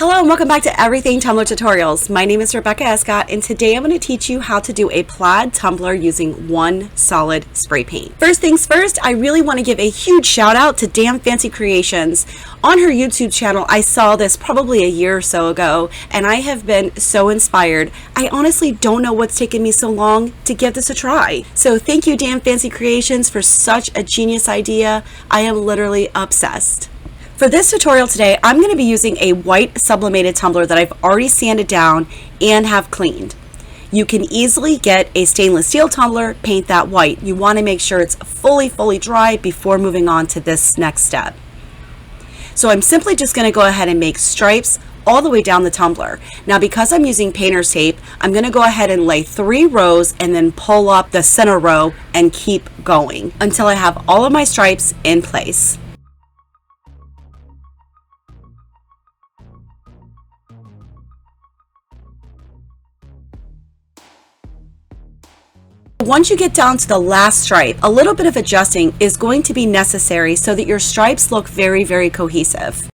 Hello and welcome back to Everything Tumbler Tutorials. My name is Rebecca Escott and today I'm going to teach you how to do a plaid tumbler using one solid spray paint. First things first, I really want to give a huge shout out to Damn Fancy Creations. On her YouTube channel, I saw this probably a year or so ago and I have been so inspired. I honestly don't know what's taken me so long to give this a try. So thank you Damn Fancy Creations for such a genius idea. I am literally obsessed. For this tutorial today, I'm going to be using a white sublimated tumbler that I've already sanded down and have cleaned. You can easily get a stainless steel tumbler, paint that white. You want to make sure it's fully dry before moving on to this next step. So I'm simply just going to go ahead and make stripes all the way down the tumbler. Now because I'm using painter's tape, I'm going to go ahead and lay 3 rows and then pull up the center row and keep going until I have all of my stripes in place. Once you get down to the last stripe, a little bit of adjusting is going to be necessary so that your stripes look very cohesive.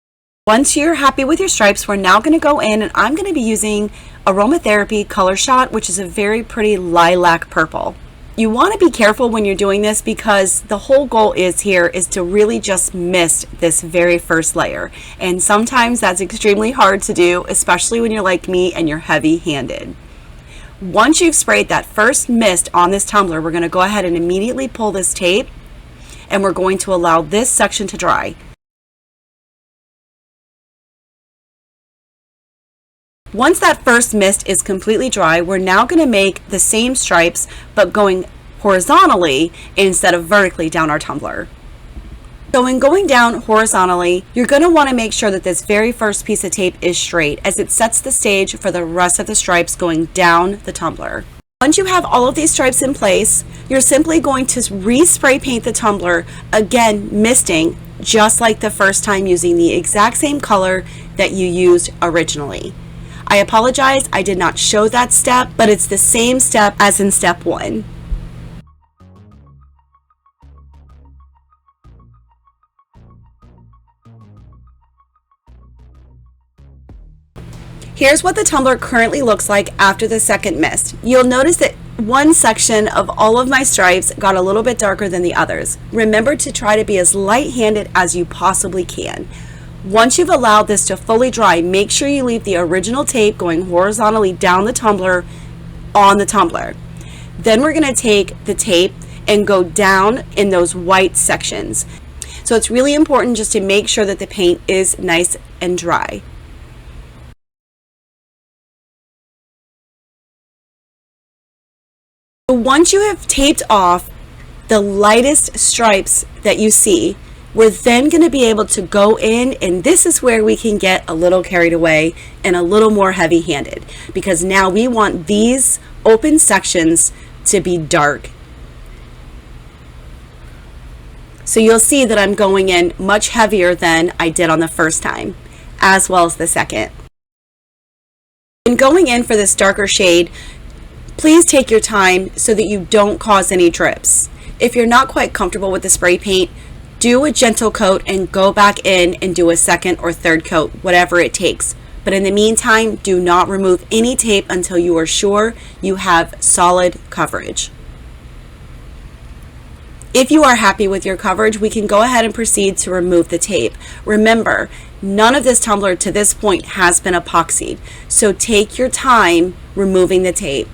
Once you're happy with your stripes, we're now going to go in and I'm going to be using Aromatherapy ColorShot, which is a very pretty lilac purple. You want to be careful when you're doing this because the whole goal is to really just mist this very first layer. And sometimes that's extremely hard to do, especially when you're like me and you're heavy-handed. Once you've sprayed that first mist on this tumbler, we're going to go ahead and immediately pull this tape and we're going to allow this section to dry. Once that first mist is completely dry, we're now going to make the same stripes but going horizontally instead of vertically down our tumbler. So in going down horizontally, you're going to want to make sure that this very first piece of tape is straight as it sets the stage for the rest of the stripes going down the tumbler. Once you have all of these stripes in place, you're simply going to respray paint the tumbler, again misting just like the first time using the exact same color that you used originally. I apologize, I did not show that step, but it's the same step as in step 1. Here's what the tumbler currently looks like after the second mist. You'll notice that one section of all of my stripes got a little bit darker than the others. Remember to try to be as light-handed as you possibly can. Once you've allowed this to fully dry, make sure you leave the original tape going horizontally down the tumbler on the tumbler. Then we're going to take the tape and go down in those white sections. So it's really important just to make sure that the paint is nice and dry. Once you have taped off the lightest stripes that you see, we're then going to be able to go in, and this is where we can get a little carried away and a little more heavy-handed because now we want these open sections to be dark. So you'll see that I'm going in much heavier than I did on the first time, as well as the second. In going in for this darker shade, please take your time so that you don't cause any drips. If you're not quite comfortable with the spray paint, do a gentle coat and go back in and do a second or third coat, whatever it takes. But in the meantime, do not remove any tape until you are sure you have solid coverage. If you are happy with your coverage, we can go ahead and proceed to remove the tape. Remember, none of this tumbler to this point has been epoxied, so take your time removing the tape.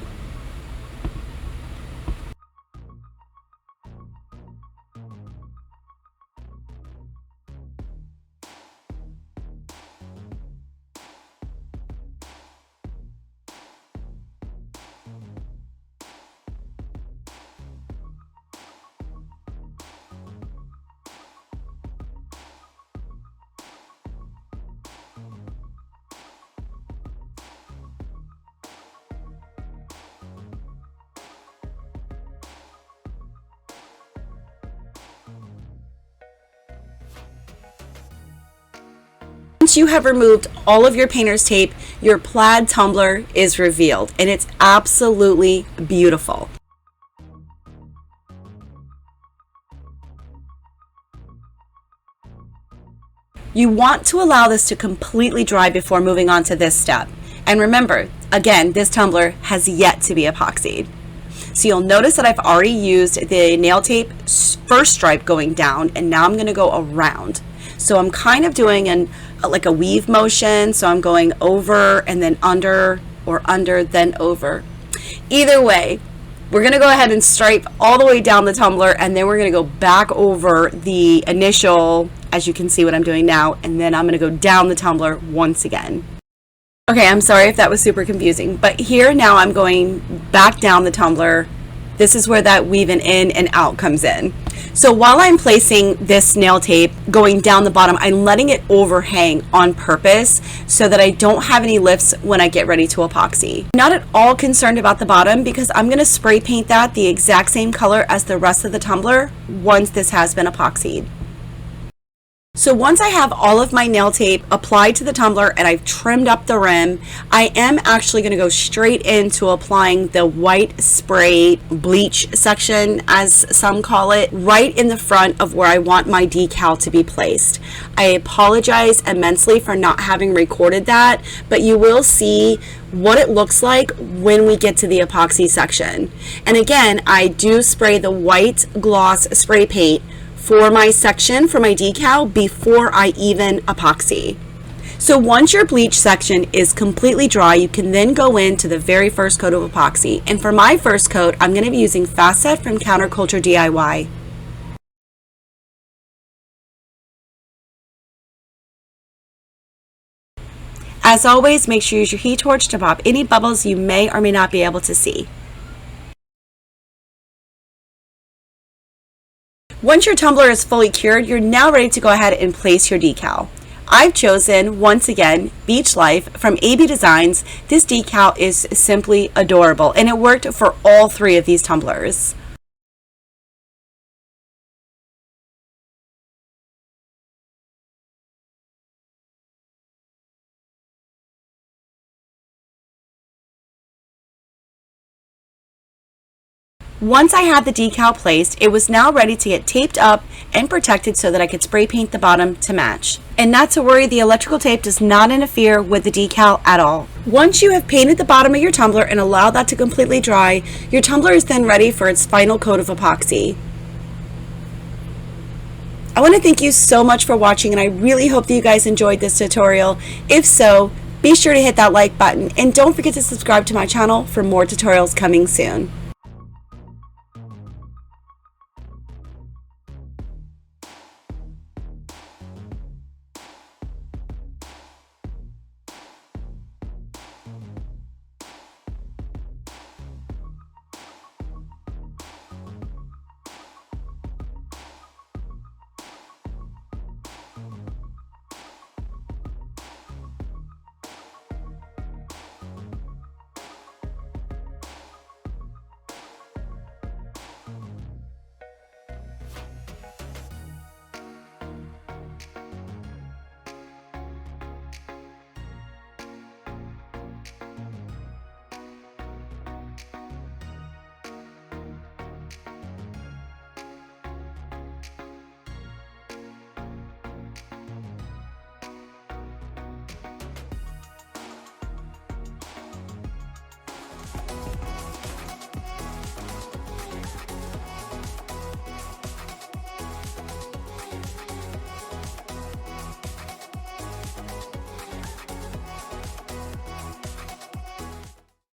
Once you have removed all of your painter's tape, your plaid tumbler is revealed, and it's absolutely beautiful. You want to allow this to completely dry before moving on to this step. And remember, again, this tumbler has yet to be epoxied. So you'll notice that I've already used the nail tape first stripe going down, and now I'm going to go around. So I'm kind of doing like a weave motion. So I'm going over and then under, or under then over. Either way, we're going to go ahead and stripe all the way down the tumbler, and then we're going to go back over the initial, as you can see what I'm doing now, and then I'm going to go down the tumbler once again. Okay, I'm sorry if that was super confusing, but here now I'm going back down the tumbler. This is where that weaving in and out comes in. So while I'm placing this nail tape going down the bottom, I'm letting it overhang on purpose so that I don't have any lifts when I get ready to epoxy. Not at all concerned about the bottom because I'm going to spray paint that the exact same color as the rest of the tumbler once this has been epoxied. So once I have all of my nail tape applied to the tumbler and I've trimmed up the rim, I am actually going to go straight into applying the white spray bleach section, as some call it, right in the front of where I want my decal to be placed. I apologize immensely for not having recorded that, but you will see what it looks like when we get to the epoxy section. And again, I do spray the white gloss spray paint for my section, for my decal, before I even epoxy. So once your bleach section is completely dry, you can then go into the very first coat of epoxy. And for my first coat, I'm going to be using Fast Set from Counterculture DIY. As always, make sure you use your heat torch to pop any bubbles you may or may not be able to see. Once your tumbler is fully cured, you're now ready to go ahead and place your decal. I've chosen, once again, Beach Life from AB Designs. This decal is simply adorable, and it worked for all three of these tumblers. Once I had the decal placed, it was now ready to get taped up and protected so that I could spray paint the bottom to match. And not to worry, the electrical tape does not interfere with the decal at all. Once you have painted the bottom of your tumbler and allowed that to completely dry, your tumbler is then ready for its final coat of epoxy. I want to thank you so much for watching, and I really hope that you guys enjoyed this tutorial. If so, be sure to hit that like button, and don't forget to subscribe to my channel for more tutorials coming soon.